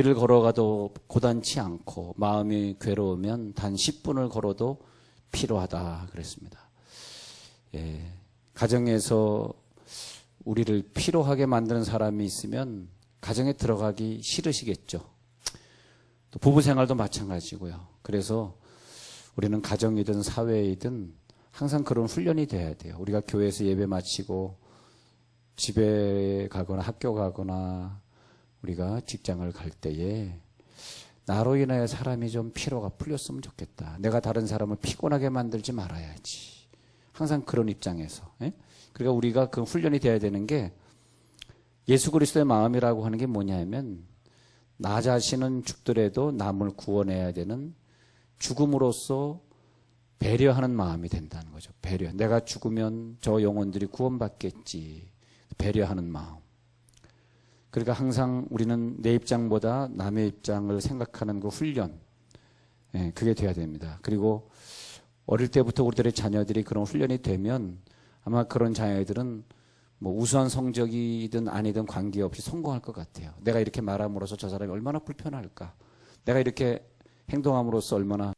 길을 걸어가도 고단치 않고 마음이 괴로우면 단 10분을 걸어도 피로하다 그랬습니다. 예, 가정에서 우리를 피로하게 만드는 사람이 있으면 가정에 들어가기 싫으시겠죠. 또 부부 생활도 마찬가지고요. 그래서 우리는 가정이든 사회이든 항상 그런 훈련이 돼야 돼요. 우리가 교회에서 예배 마치고 집에 가거나 학교 가거나 우리가 직장을 갈 때에 나로 인하여 사람이 좀 피로가 풀렸으면 좋겠다. 내가 다른 사람을 피곤하게 만들지 말아야지. 항상 그런 입장에서. 그러니까 우리가 그 훈련이 돼야 되는 게 예수 그리스도의 마음이라고 하는 게 뭐냐면 나 자신은 죽더라도 남을 구원해야 되는 죽음으로써 배려하는 마음이 된다는 거죠. 배려. 내가 죽으면 저 영혼들이 구원받겠지. 배려하는 마음. 그러니까 항상 우리는 내 입장보다 남의 입장을 생각하는 그 훈련. 그게 돼야 됩니다. 그리고 어릴 때부터 우리들의 자녀들이 그런 훈련이 되면 아마 그런 자녀들은 뭐 우수한 성적이든 아니든 관계없이 성공할 것 같아요. 내가 이렇게 말함으로써 저 사람이 얼마나 불편할까. 내가 이렇게 행동함으로써 얼마나.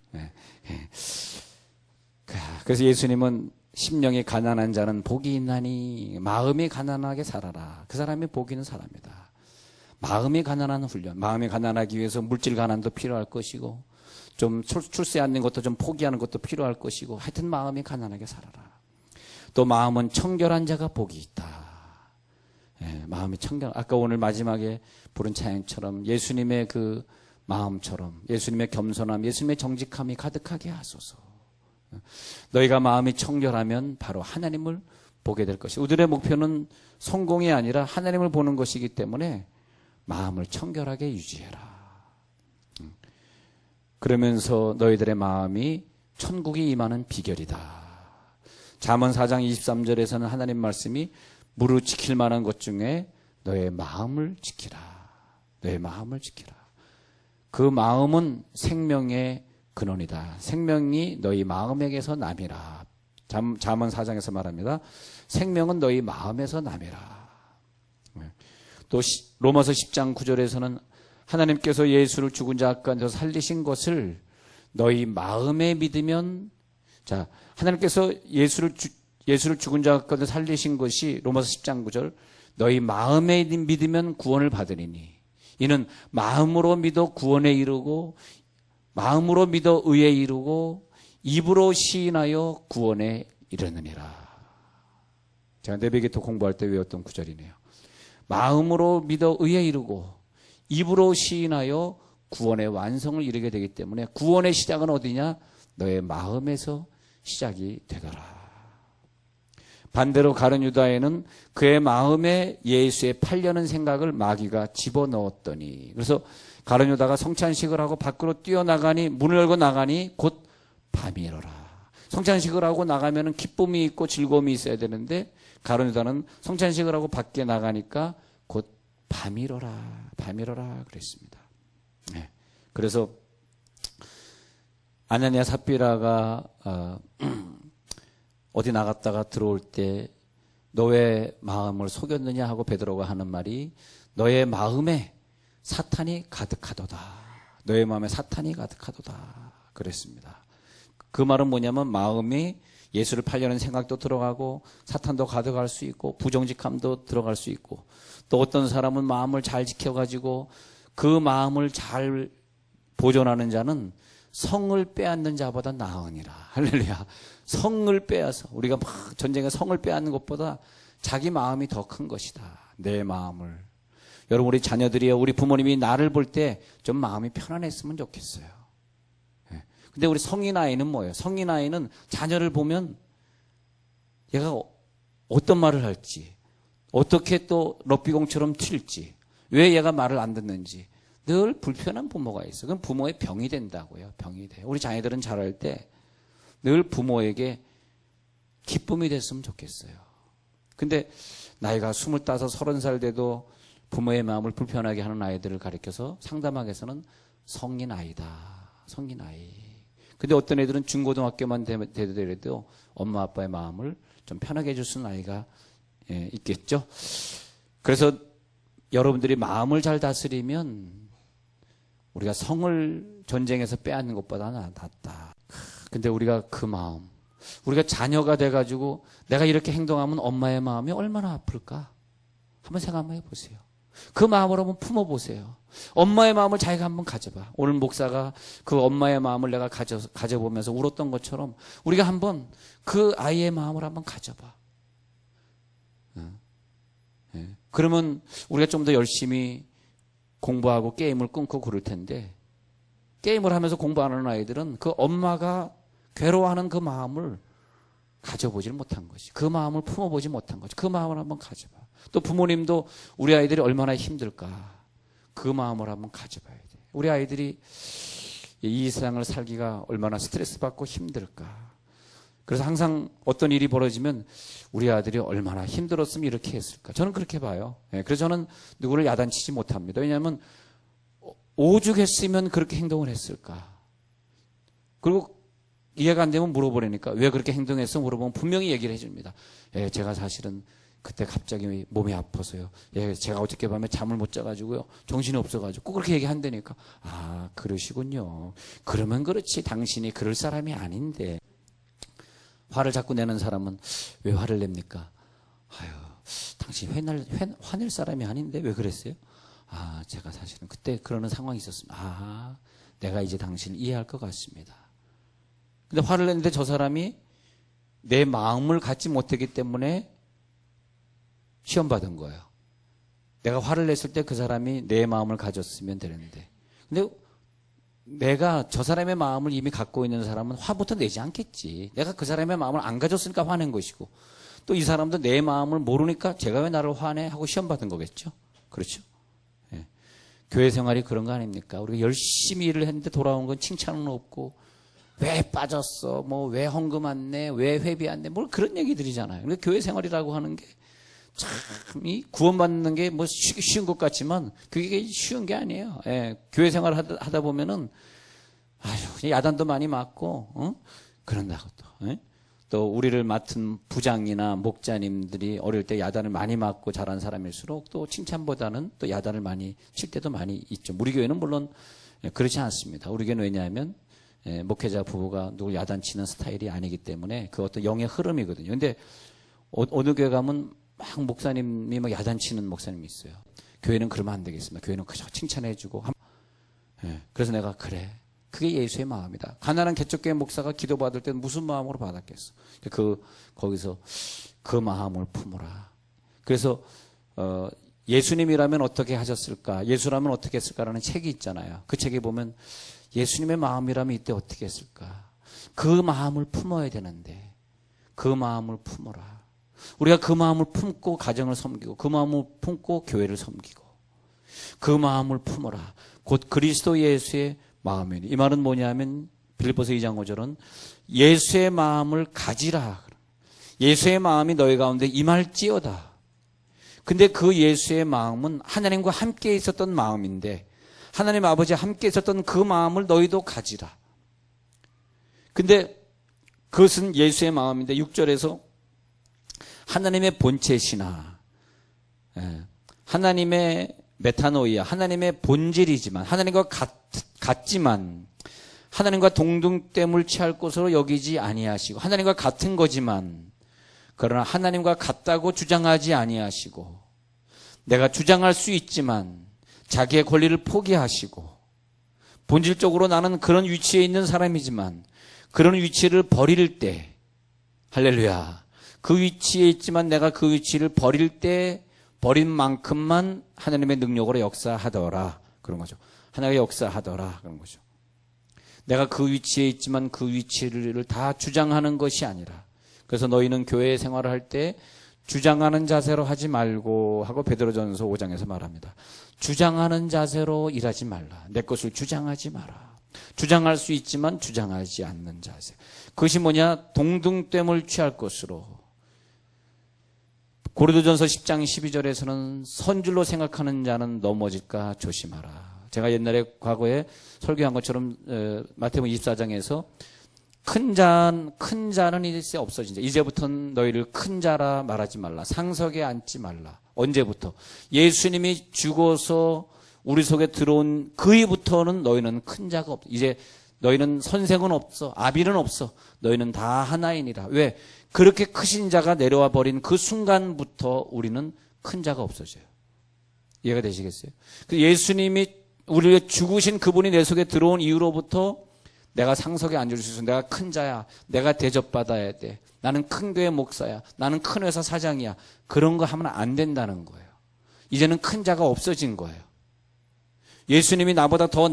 그래서 예수님은 심령이 가난한 자는 복이 있나니 마음이 가난하게 살아라. 그 사람이 복이 있는 사람이다. 마음이 가난한 훈련. 마음이 가난하기 위해서 물질 가난도 필요할 것이고 좀 출세 않는 것도 좀 포기하는 것도 필요할 것이고 하여튼 마음이 가난하게 살아라. 또 마음은 청결한 자가 복이 있다. 마음이 청결. 아까 오늘 마지막에 부른 찬양처럼 예수님의 그 마음처럼 예수님의 겸손함, 예수님의 정직함이 가득하게 하소서. 너희가 마음이 청결하면 바로 하나님을 보게 될 것이. 우리의 목표는 성공이 아니라 하나님을 보는 것이기 때문에 마음을 청결하게 유지해라. 그러면서 너희들의 마음이 천국이 임하는 비결이다. 잠언 4장 23절에서는 하나님 말씀이 무릇 지킬 만한 것 중에 너의 마음을 지키라. 너의 마음을 지키라. 그 마음은 생명의 근원이다. 생명이 너희 마음에게서 남이라. 잠언 4장에서 말합니다. 생명은 너희 마음에서 남이라. 또 로마서 10장 9절에서는 하나님께서 예수를 죽은 자 가운데서 살리신 것을 너희 마음에 믿으면, 자, 하나님께서 예수를 죽은 자 가운데 살리신 것이 로마서 10장 9절 너희 마음에 믿으면 구원을 받으리니 이는 마음으로 믿어 구원에 이르고 마음으로 믿어 의에 이르고 입으로 시인하여 구원에 이르느니라. 제가 내배기도 공부할 때 외웠던 구절이네요. 마음으로 믿어 의에 이르고 입으로 시인하여 구원의 완성을 이루게 되기 때문에 구원의 시작은 어디냐? 너의 마음에서 시작이 되더라. 반대로 가룟 유다에는 그의 마음에 예수에 팔려는 생각을 마귀가 집어넣었더니, 그래서 가룟 유다가 성찬식을 하고 밖으로 뛰어나가니, 문을 열고 나가니 곧 밤이로라. 성찬식을 하고 나가면 기쁨이 있고 즐거움이 있어야 되는데 가룟 유다는 성찬식을 하고 밖에 나가니까 곧 밤이로라. 밤이로라 그랬습니다. 그래서 아나니아 삽비라가 어디 나갔다가 들어올 때 너의 마음을 속였느냐 하고 베드로가 하는 말이 너의 마음에 사탄이 가득하도다. 너의 마음에 사탄이 가득하도다 그랬습니다. 그 말은 뭐냐면 마음이 예수를 팔려는 생각도 들어가고 사탄도 가득할 수 있고 부정직함도 들어갈 수 있고 또 어떤 사람은 마음을 잘 지켜가지고 그 마음을 잘 보존하는 자는 성을 빼앗는 자보다 나으니라. 할렐루야. 성을 빼앗아. 우리가 막 전쟁에 성을 빼앗는 것보다 자기 마음이 더 큰 것이다. 내 마음을. 여러분 우리 자녀들이요. 우리 부모님이 나를 볼 때 좀 마음이 편안했으면 좋겠어요. 근데 우리 성인 아이는 뭐예요? 성인 아이는 자녀를 보면 얘가 어떤 말을 할지 어떻게 또 럭비공처럼 튈지 왜 얘가 말을 안 듣는지 늘 불편한 부모가 있어요. 그건 부모의 병이 된다고요. 병이 돼요. 우리 자녀들은 자랄 때 늘 부모에게 기쁨이 됐으면 좋겠어요. 근데 나이가 25, 30살 돼도 부모의 마음을 불편하게 하는 아이들을 가르쳐서 상담하기 위해서는 성인 아이다. 성인 아이. 근데 어떤 애들은 중고등학교만 되더라도 엄마 아빠의 마음을 좀 편하게 해줄 수 있는 아이가 있겠죠. 그래서 여러분들이 마음을 잘 다스리면 우리가 성을 전쟁에서 빼앗는 것보다 낫다. 근데 우리가 그 마음, 우리가 자녀가 돼가지고 내가 이렇게 행동하면 엄마의 마음이 얼마나 아플까? 한번 생각 한번 해보세요. 그 마음을 한번 품어보세요. 엄마의 마음을 자기가 한번 가져봐. 오늘 목사가 그 엄마의 마음을 내가 가져보면서 울었던 것처럼 우리가 한번 그 아이의 마음을 한번 가져봐. 그러면 우리가 좀 더 열심히 공부하고 게임을 끊고 그럴 텐데, 게임을 하면서 공부하는 아이들은 그 엄마가 괴로워하는 그 마음을 가져보질 못한 것이, 그 마음을 품어보지 못한 것이, 그 마음을 한번 가져봐. 또 부모님도 우리 아이들이 얼마나 힘들까, 그 마음을 한번 가져봐야 돼. 우리 아이들이 이 세상을 살기가 얼마나 스트레스 받고 힘들까. 그래서 항상 어떤 일이 벌어지면 우리 아들이 얼마나 힘들었으면 이렇게 했을까. 저는 그렇게 봐요. 그래서 저는 누구를 야단치지 못합니다. 왜냐하면 오죽했으면 그렇게 행동을 했을까. 그리고 이해가 안 되면 물어보려니까 왜 그렇게 행동했어? 물어보면 분명히 얘기를 해줍니다. 제가 사실은 그때 갑자기 몸이 아파서요. 제가 어저께 밤에 잠을 못 자가지고요. 정신이 없어가지고 꼭 그렇게 얘기한다니까. 아, 그러시군요. 그러면 그렇지. 당신이 그럴 사람이 아닌데. 화를 자꾸 내는 사람은 왜 화를 냅니까? 아유, 당신 화낼 사람이 아닌데 왜 그랬어요? 아, 제가 사실은 그때 그러는 상황이 있었습니다. 아, 내가 이제 당신을 이해할 것 같습니다. 근데 화를 냈는데 저 사람이 내 마음을 갖지 못했기 때문에 시험 받은 거예요. 내가 화를 냈을 때 그 사람이 내 마음을 가졌으면 되는데. 근데 내가 저 사람의 마음을 이미 갖고 있는 사람은 화부터 내지 않겠지. 내가 그 사람의 마음을 안 가졌으니까 화낸 것이고, 또 이 사람도 내 마음을 모르니까 제가 왜 나를 화내? 하고 시험 받은 거겠죠. 그렇죠? 예. 교회 생활이 그런 거 아닙니까? 우리가 열심히 일을 했는데 돌아온 건 칭찬은 없고, 왜 빠졌어? 뭐 왜 헌금 안 내? 왜 회비 안 내? 뭘 그런 얘기들이잖아요. 근데 교회 생활이라고 하는 게 참 이 구원받는 게 뭐 쉬운 것 같지만 그게 쉬운 게 아니에요. 예. 교회 생활 하다 보면은 아유, 야단도 많이 맞고, 그런다고 또. 예? 또 우리를 맡은 부장이나 목자님들이 어릴 때 야단을 많이 맞고 자란 사람일수록 또 칭찬보다는 또 야단을 많이 칠 때도 많이 있죠. 우리 교회는 물론 그렇지 않습니다. 우리 교회는 왜냐하면 목회자 부부가 누굴 야단치는 스타일이 아니기 때문에 그것도 영의 흐름이거든요. 근데 어느 교회 가면 막 목사님이 막 야단치는 목사님이 있어요. 교회는 그러면 안 되겠습니다. 교회는 그저 칭찬해주고. 그래서 내가 그래. 그게 예수의 마음이다. 가난한 개척교회 목사가 기도받을 때는 무슨 마음으로 받았겠어. 거기서 그 마음을 품어라. 그래서 예수님이라면 어떻게 하셨을까? 예수라면 어떻게 했을까라는 책이 있잖아요. 그 책에 보면 예수님의 마음이라면 이때 어떻게 했을까? 그 마음을 품어야 되는데 그 마음을 품어라. 우리가 그 마음을 품고 가정을 섬기고 그 마음을 품고 교회를 섬기고 그 마음을 품어라. 곧 그리스도 예수의 마음이니. 이 말은 뭐냐면 빌립보서 2장 5절은 예수의 마음을 가지라. 예수의 마음이 너희 가운데 임할지어다. 근데 그 예수의 마음은 하나님과 함께 있었던 마음인데 하나님 아버지와 함께 있었던 그 마음을 너희도 가지라. 근데 그것은 예수의 마음인데 6절에서 하나님의 본체시나 하나님의 메타노이아, 하나님의 본질이지만 하나님과 같지만 하나님과 동등됨을 취할 것으로 여기지 아니하시고 하나님과 같은 거지만 그러나 하나님과 같다고 주장하지 아니하시고 내가 주장할 수 있지만 자기의 권리를 포기하시고 본질적으로 나는 그런 위치에 있는 사람이지만 그런 위치를 버릴 때 할렐루야 그 위치에 있지만 내가 그 위치를 버릴 때 버린 만큼만 하나님의 능력으로 역사하더라. 그런 거죠. 하나님의 역사하더라. 그런 거죠. 내가 그 위치에 있지만 그 위치를 다 주장하는 것이 아니라 그래서 너희는 교회 생활을 할 때 주장하는 자세로 하지 말고 하고 베드로전서 5장에서 말합니다. 주장하는 자세로 일하지 말라. 내 것을 주장하지 마라. 주장할 수 있지만 주장하지 않는 자세. 그것이 뭐냐? 동등됨을 취할 것으로. 고린도전서 10장 12절에서는 선줄로 생각하는 자는 넘어질까 조심하라. 제가 옛날에 과거에 설교한 것처럼 마태복음 24장에서 큰 자는 이제 없어진다. 이제부터는 너희를 큰 자라 말하지 말라. 상석에 앉지 말라. 언제부터? 예수님이 죽어서 우리 속에 들어온 그 이후부터는 너희는 큰 자가 없어. 이제 너희는 선생은 없어. 아비는 없어. 너희는 다 하나이니라. 왜? 그렇게 크신 자가 내려와 버린 그 순간부터 우리는 큰 자가 없어져요. 이해가 되시겠어요? 예수님이 우리를 죽으신 그분이 내 속에 들어온 이후로부터 내가 상석에 앉을 수 있어. 내가 큰 자야. 내가 대접받아야 돼. 나는 큰 교회 목사야. 나는 큰 회사 사장이야. 그런 거 하면 안 된다는 거예요. 이제는 큰 자가 없어진 거예요. 예수님이 나보다 더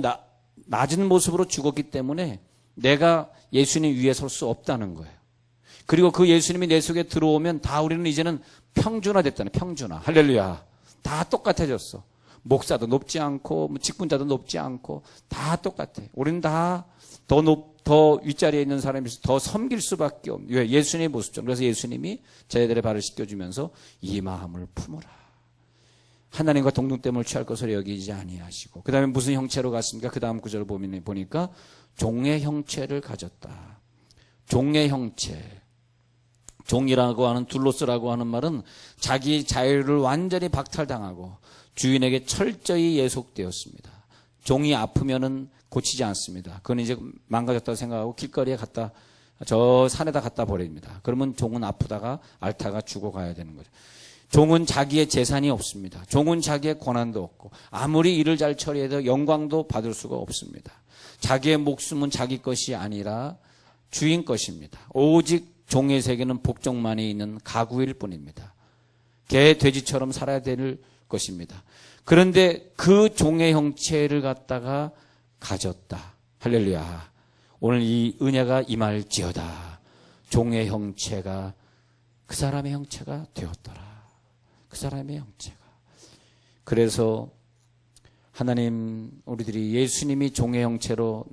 낮은 모습으로 죽었기 때문에 내가 예수님 위에 설 수 없다는 거예요. 그리고 그 예수님이 내 속에 들어오면 다 우리는 이제는 평준화 됐다는, 평준화. 할렐루야. 다 똑같아졌어. 목사도 높지 않고 직분자도 높지 않고 다 똑같아. 우리는 다 더 윗자리에 있는 사람이 더 섬길 수밖에 없는, 왜? 예수님의 모습처럼. 그래서 예수님이 저희들의 발을 씻겨주면서 이 마음을 품으라. 하나님과 동등됨을 취할 것을 여기지 아니하시고, 그 다음에 무슨 형체로 갔습니까? 그 다음 구절을 보니까 종의 형체를 가졌다. 종의 형체. 종이라고 하는, 둘로스라고 하는 말은 자기 자유를 완전히 박탈당하고 주인에게 철저히 예속되었습니다. 종이 아프면은 고치지 않습니다. 그건 이제 망가졌다고 생각하고 길거리에 저 산에다 갖다 버립니다. 그러면 종은 아프다가 앓다가 죽어가야 되는 거죠. 종은 자기의 재산이 없습니다. 종은 자기의 권한도 없고 아무리 일을 잘 처리해도 영광도 받을 수가 없습니다. 자기의 목숨은 자기 것이 아니라 주인 것입니다. 오직 종의 세계는 복종만이 있는 가구일 뿐입니다. 개, 돼지처럼 살아야 될 것입니다. 그런데 그 종의 형체를 갖다가 가졌다. 할렐루야. 오늘 이 은혜가 임할지어다. 종의 형체가 그 사람의 형체가 되었더라. 그 사람의 형체가. 그래서 하나님, 우리들이 예수님이 종의 형체로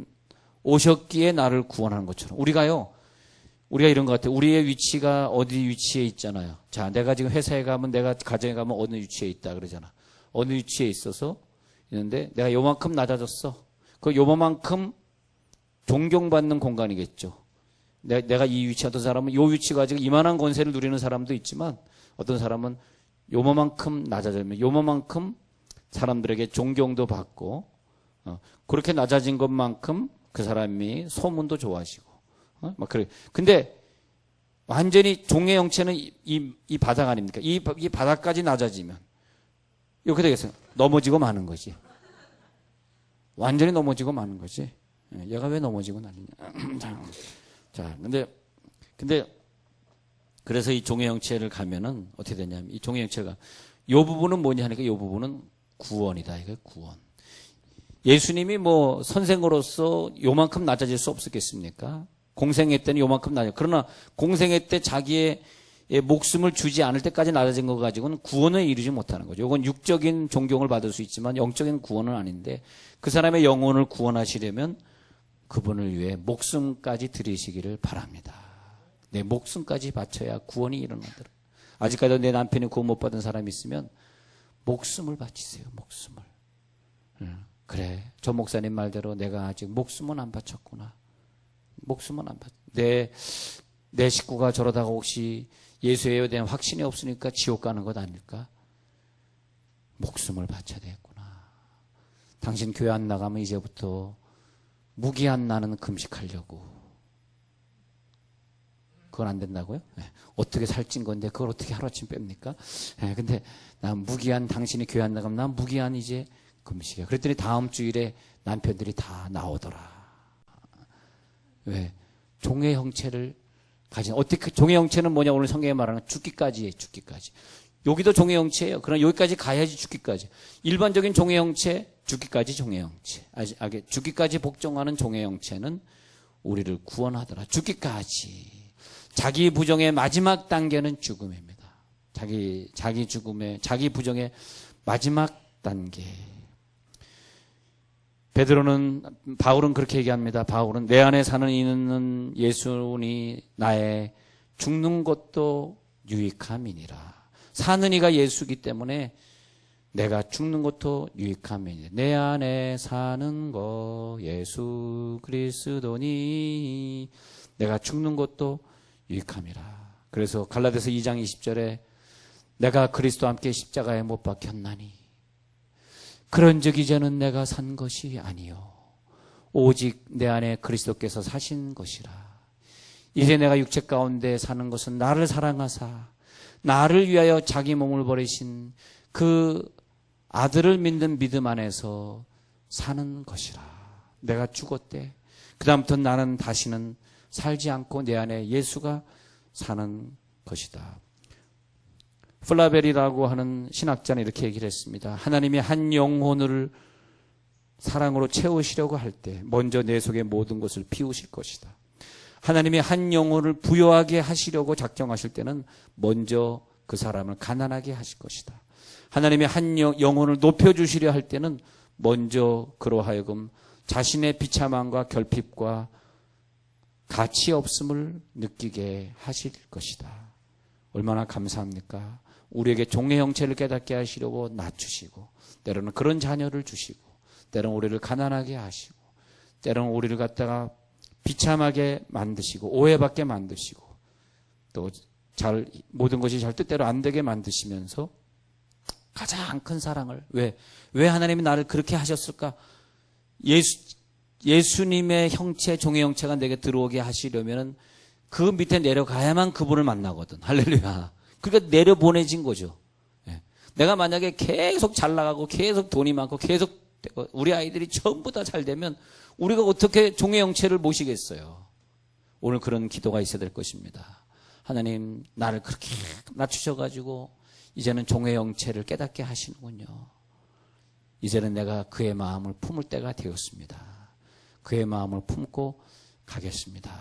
오셨기에 나를 구원하는 것처럼 우리가 이런 것 같아요. 우리의 위치가 어디 위치에 있잖아요. 자, 내가 지금 회사에 가면, 내가 가정에 가면 어느 위치에 있다 그러잖아. 어느 위치에 있어서 있는데 내가 요만큼 낮아졌어. 그 요만큼 존경받는 공간이겠죠. 내가 이 위치, 어떤 사람은 요 위치 가지고 이만한 권세를 누리는 사람도 있지만 어떤 사람은 요만큼 낮아지면 요만큼 사람들에게 존경도 받고 그렇게 낮아진 것만큼 그 사람이 소문도 좋아지고 막 그래. 근데 완전히 종의 형체는 이 바닥 아닙니까? 이 바닥까지 낮아지면 이렇게 되겠어요. 넘어지고 마는 거지. 완전히 넘어지고 마는 거지. 얘가 왜 넘어지고 나느냐. 자, 근데 그래서 이 종의 형체를 가면은 어떻게 되냐면 이 종의 형체가 요 부분은 뭐냐 하니까 요 부분은 구원이다. 이거 구원. 예수님이 뭐 선생으로서 요만큼 낮아질 수 없었겠습니까? 공생애 때는 요만큼 낮아. 그러나 공생애 때 자기의 목숨을 주지 않을 때까지 낮아진 거 가지고는 구원을 이루지 못하는 거죠. 이건 육적인 존경을 받을 수 있지만 영적인 구원은 아닌데 그 사람의 영혼을 구원하시려면 그분을 위해 목숨까지 드리시기를 바랍니다. 내 목숨까지 바쳐야 구원이 일어나더라. 아직까지 내 남편이 구원 못 받은 사람이 있으면 목숨을 바치세요. 목숨을. 그래, 저 목사님 말대로 내가 아직 목숨은 안 바쳤구나. 목숨은 안 바쳤. 내 식구가 저러다가 혹시 예수에 대한 확신이 없으니까 지옥 가는 것 아닐까? 목숨을 바쳐야 되겠구나. 당신 교회 안 나가면 이제부터 무기한 나는 금식하려고. 그건 안 된다고요? 네. 어떻게 살찐 건데 그걸 어떻게 하루아침 뺍니까? 네, 근데 난 무기한, 당신이 교회 안 나가면 난 무기한 이제 금식이야. 그랬더니 다음 주일에 남편들이 다 나오더라. 왜? 종의 형체를 가진, 어떻게, 종의 형체는 뭐냐? 오늘 성경에 말하는 죽기까지예요, 죽기까지. 여기도 종의 형체예요. 그러나 여기까지 가야지 죽기까지. 일반적인 종의 형체, 죽기까지 종의 형체. 죽기까지 복종하는 종의 형체는 우리를 구원하더라. 죽기까지. 자기 부정의 마지막 단계는 죽음입니다. 자기 죽음의, 자기 부정의 마지막 단계. 바울은 그렇게 얘기합니다. 바울은 내 안에 사는 이는 예수니 나의 죽는 것도 유익함이니라. 사는 이가 예수이기 때문에 내가 죽는 것도 유익함이니라. 내 안에 사는 거 예수 그리스도니 내가 죽는 것도 유익함이라. 그래서 갈라디아서 2장 20절에 내가 그리스도와 함께 십자가에 못 박혔나니 그런 적 이제는 내가 산 것이 아니요 오직 내 안에 그리스도께서 사신 것이라. 이제 내가 육체 가운데 사는 것은 나를 사랑하사 나를 위하여 자기 몸을 버리신 그 아들을 믿는 믿음 안에서 사는 것이라. 내가 죽었대. 그 다음부터 나는 다시는 살지 않고 내 안에 예수가 사는 것이다. 플라벨이라고 하는 신학자는 이렇게 얘기를 했습니다. 하나님이 한 영혼을 사랑으로 채우시려고 할 때 먼저 내 속의 모든 것을 비우실 것이다. 하나님이 한 영혼을 부요하게 하시려고 작정하실 때는 먼저 그 사람을 가난하게 하실 것이다. 하나님이 한 영혼을 높여주시려 할 때는 먼저 그로 하여금 자신의 비참함과 결핍과 가치 없음을 느끼게 하실 것이다. 얼마나 감사합니까? 우리에게 종의 형체를 깨닫게 하시려고 낮추시고, 때로는 그런 자녀를 주시고, 때로는 우리를 가난하게 하시고, 때로는 우리를 갖다가 비참하게 만드시고 오해받게 만드시고, 또 모든 것이 잘 뜻대로 안 되게 만드시면서 가장 큰 사랑을, 왜 하나님이 나를 그렇게 하셨을까? 예수님의 형체, 종의 형체가 내게 들어오게 하시려면은 그 밑에 내려가야만 그분을 만나거든. 할렐루야. 그러니까 내려보내진 거죠. 내가 만약에 계속 잘 나가고 계속 돈이 많고 계속 우리 아이들이 전부 다 잘 되면 우리가 어떻게 종의 형체를 모시겠어요? 오늘 그런 기도가 있어야 될 것입니다. 하나님, 나를 그렇게 낮추셔가지고 이제는 종의 형체를 깨닫게 하시는군요. 이제는 내가 그의 마음을 품을 때가 되었습니다. 그의 마음을 품고 가겠습니다.